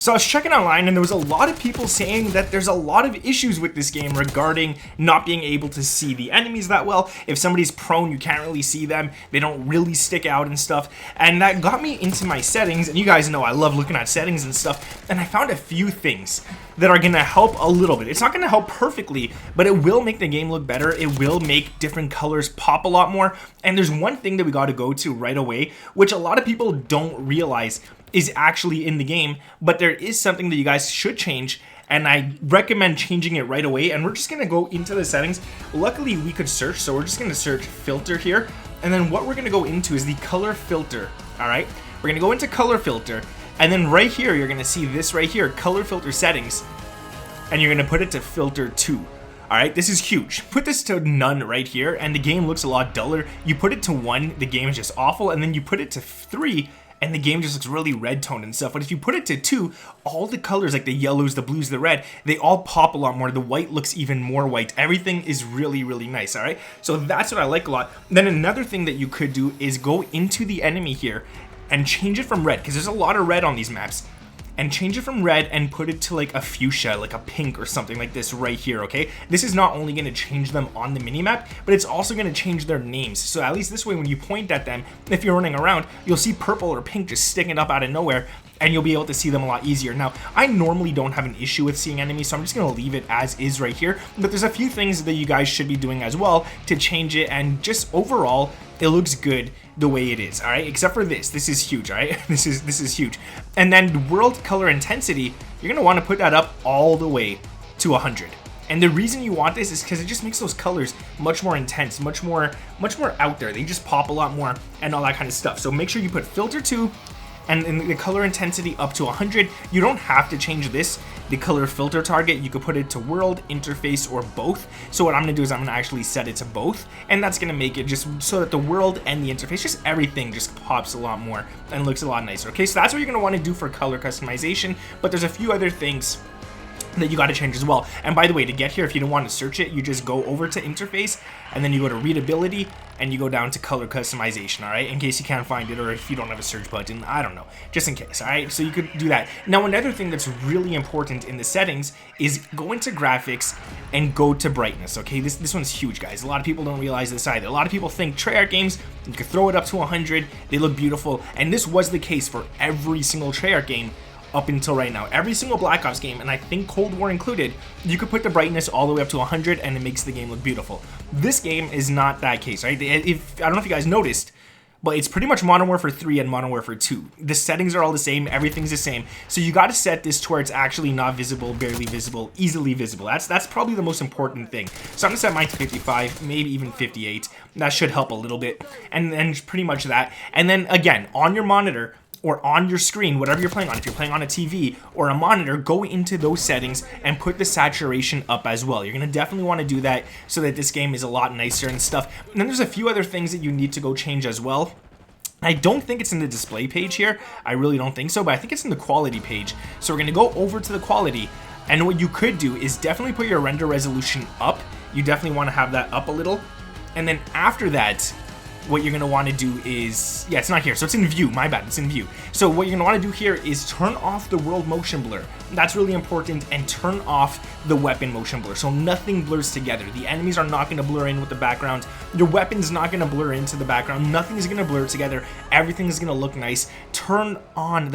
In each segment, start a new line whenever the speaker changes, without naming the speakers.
So I was checking online and there was a lot of people saying that there's a lot of issues with this game regarding not being able to see the enemies that well. If somebody's prone, you can't really see them. They don't really stick out and stuff. And that got me into my settings, and you guys know I love looking at settings and stuff, and I found a few things that are going to help a little bit. It's not going to help perfectly, but it will make the game look better. It will make different colors pop a lot more. And there's one thing that we got to go to right away, which a lot of people don't realize is actually in the game, but there is something that you guys should change, and I recommend changing it right away. And we're just gonna go into the settings. Luckily we could search, so we're just gonna search filter here, and then what we're gonna go into is the color filter. All right, we're gonna go into color filter, and then right here you're gonna see this right here, color filter settings, and you're gonna put it to filter 2. All right, this is huge. Put this to none right here, and the game looks a lot duller. You put it to 1, the game is just awful, and then you put it to 3, and the game just looks really red toned and stuff. But if you put it to 2, all the colors, like the yellows, the blues, the red, they all pop a lot more. The white looks even more white. Everything is really, really nice, all right? So that's what I like a lot. Then another thing that you could do is go into the enemy here and change it from red, because there's a lot of red on these maps. And change it from red and put it to like a fuchsia, like a pink or something like this right here, okay? This is not only going to change them on the minimap, but it's also going to change their names. So at least this way, when you point at them, if you're running around, you'll see purple or pink just sticking up out of nowhere, and you'll be able to see them a lot easier. Now, I normally don't have an issue with seeing enemies, so I'm just going to leave it as is right here. But there's a few things that you guys should be doing as well to change it, and just overall, it looks good the way it is, all right? Except for this is huge, all right? This is huge. And then world color intensity, you're going to want to put that up all the way to 100. And the reason you want this is because it just makes those colors much more intense, much more out there. They just pop a lot more and all that kind of stuff. So make sure you put filter 2 and the color intensity up to 100. You don't have to change this, the color filter target. You could put it to world, interface, or both. So what I'm gonna do is I'm gonna actually set it to both, and that's gonna make it just so that the world and the interface, just everything just pops a lot more and looks a lot nicer. Okay, so that's what you're gonna want to do for color customization, but there's a few other things that you got to change as well. And by the way, to get here, if you don't want to search it, you just go over to interface, and then you go to readability, and you go down to color customization, all right, in case you can't find it, or if you don't have a search button, I don't know, just in case, all right? So you could do that. Now, another thing that's really important in the settings is go into graphics and go to brightness, okay? This one's huge, guys. A lot of people don't realize this either. A lot of people think Treyarch games, you could throw it up to 100, they look beautiful, and this was the case for every single Treyarch game up until right now. Every single Black Ops game, and I think Cold War included, you could put the brightness all the way up to 100 and it makes the game look beautiful. This game is not that case, right? I don't know if you guys noticed, but it's pretty much Modern Warfare 3 and Modern Warfare 2. The settings are all the same, everything's the same. So you got to set this to where it's actually not visible, barely visible, easily visible. That's probably the most important thing. So I'm gonna set mine to 55, maybe even 58. That should help a little bit. And then pretty much that. And then again, on your monitor, or on your screen, whatever you're playing on, if you're playing on a TV or a monitor, go into those settings and put the saturation up as well. You're gonna definitely want to do that so that this game is a lot nicer and stuff. And then there's a few other things that you need to go change as well. I don't think it's in the display page here. I really don't think so, but I think it's in the quality page. So we're gonna go over to the quality, and what you could do is definitely put your render resolution up. You definitely want to have that up a little. And then after that, what you're going to want to do is, yeah, it's not here, so it's in view, my bad, it's in view. So what you're going to want to do here is turn off the world motion blur. That's really important, and turn off the weapon motion blur, so nothing blurs together. The enemies are not going to blur in with the background. Your weapon's not going to blur into the background. Nothing is going to blur together. Everything is going to look nice. Turn on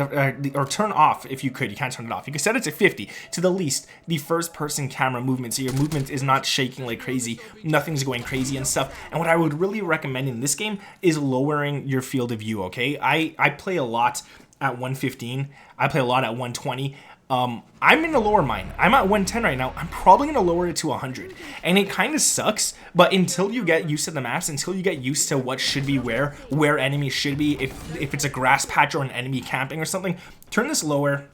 or turn off if you could. You can't turn it off. You can set it to 50 to the least, the first person camera movement, so your movement is not shaking like crazy. Nothing's going crazy and stuff. And what I would really recommend in this game is lowering your field of view, okay? I play a lot at 115. I play a lot at 120. I'm in the lower mine. I'm at 110 right now. I'm probably gonna lower it to 100, and it kind of sucks, but until you get used to the maps, until you get used to what should be where enemies should be, if it's a grass patch or an enemy camping or something, turn this lower,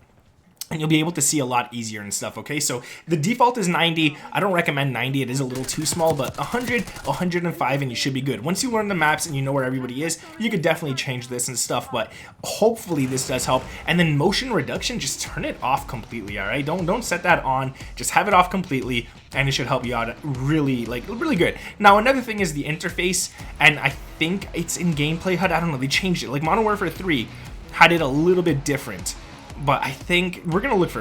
and you'll be able to see a lot easier and stuff, okay? So the default is 90. I don't recommend 90. It is a little too small, but 100, 105, and you should be good. Once you learn the maps and you know where everybody is, you could definitely change this and stuff, but hopefully this does help. And then motion reduction, just turn it off completely, all right? Don't set that on. Just have it off completely, and it should help you out really good. Now, another thing is the interface, and I think it's in Gameplay HUD. I don't know. They changed it. Like Modern Warfare 3 had it a little bit different. But I think we're gonna look for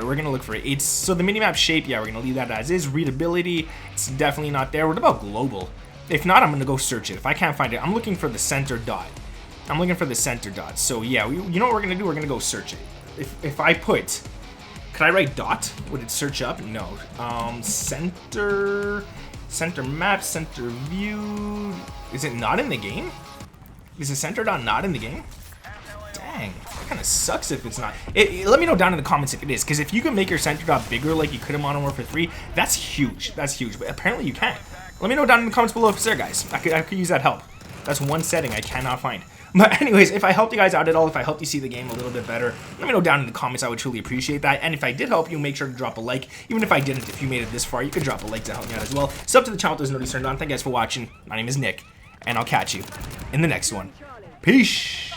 it. It's so the minimap shape, yeah, we're gonna leave that as is. Readability, it's definitely not there. What about global? If not, I'm gonna go search it. If I can't find it, I'm looking for the center dot. So yeah, you know what we're gonna do? We're gonna go search it. If I put, could I write dot? Would it search up? No. Center map, center view. Is it not in the game? Is the center dot not in the game? Dang, that kind of sucks if it's not. Let me know down in the comments if it is, because if you can make your center dot bigger like you could in Modern Warfare 3, that's huge. That's huge, but apparently you can't. Let me know down in the comments below if it's there, guys. I could use that help. That's one setting I cannot find. But anyways, if I helped you guys out at all, if I helped you see the game a little bit better, let me know down in the comments. I would truly appreciate that. And if I did help you, make sure to drop a like. Even if I didn't, if you made it this far, you could drop a like to help me out as well. Sub to the channel if there's no turned on. Thank you guys for watching. My name is Nick, and I'll catch you in the next one. Peace.